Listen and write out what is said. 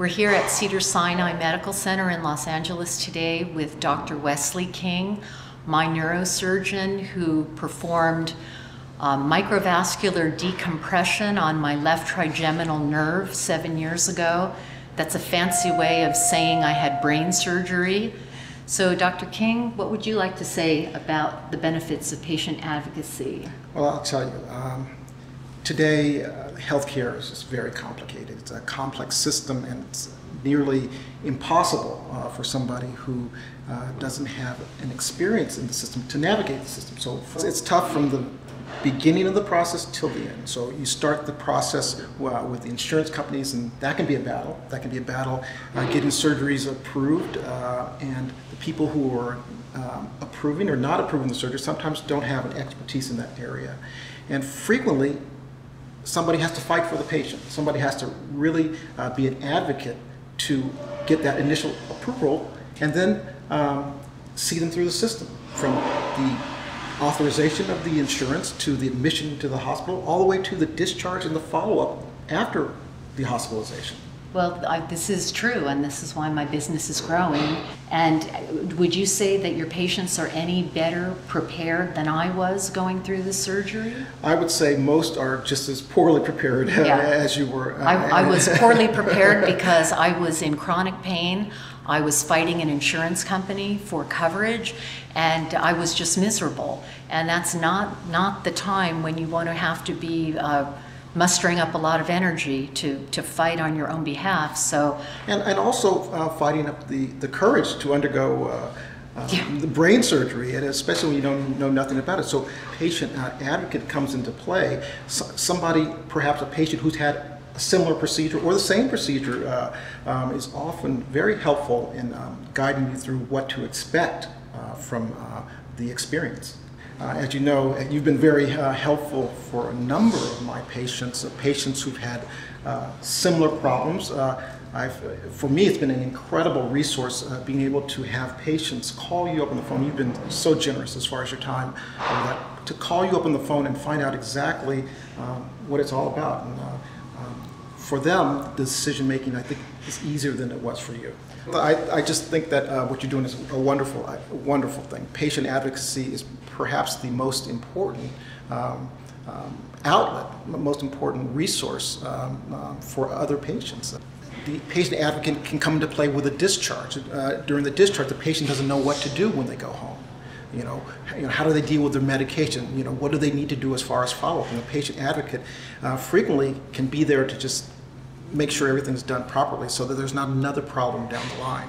We're here at Cedars-Sinai Medical Center in Los Angeles today with Dr. Wesley King, my neurosurgeon who performed microvascular decompression on my left trigeminal nerve 7 years ago. That's a fancy way of saying I had brain surgery. So Dr. King, what would you like to say about the benefits of patient advocacy? Well, I'll tell you, today healthcare is just very complicated. It's a complex system, and it's nearly impossible for somebody who doesn't have an experience in the system to navigate the system. So it's tough from the beginning of the process till the end. So you start the process with the insurance companies, and that can be a battle. That can be a battle getting surgeries approved, and the people who are approving or not approving the surgery sometimes don't have an expertise in that area. And frequently, somebody has to fight for the patient. Somebody has to really be an advocate to get that initial approval and then see them through the system, from the authorization of the insurance to the admission to the hospital, all the way to the discharge and the follow-up after the hospitalization. Well, this is true, and this is why my business is growing. And would you say that your patients are any better prepared than I was going through the surgery? I would say most are just as poorly prepared as you were. I was poorly prepared because I was in chronic pain. I was fighting an insurance company for coverage, and I was just miserable. And that's not the time when you want to have to be mustering up a lot of energy to fight on your own behalf. So and also fighting up the courage to undergo the brain surgery, and especially when you don't know nothing about it. So patient advocate comes into play. Somebody, perhaps a patient who's had a similar procedure or the same procedure, is often very helpful in guiding you through what to expect from the experience. As you know, you've been very helpful for a number of my patients, patients who've had similar problems. For me, it's been an incredible resource being able to have patients call you up on the phone. You've been so generous as far as your time, to call you up on the phone and find out exactly what it's all about. And, for them, the decision making, I think, is easier than it was for you. I just think that what you're doing is a wonderful thing. Patient advocacy is perhaps the most important outlet, most important resource for other patients. The patient advocate can come into play with a discharge. During the discharge, the patient doesn't know what to do when they go home. You know, how do they deal with their medication? What do they need to do as far as follow-up? And the patient advocate frequently can be there to just make sure everything's done properly so that there's not another problem down the line.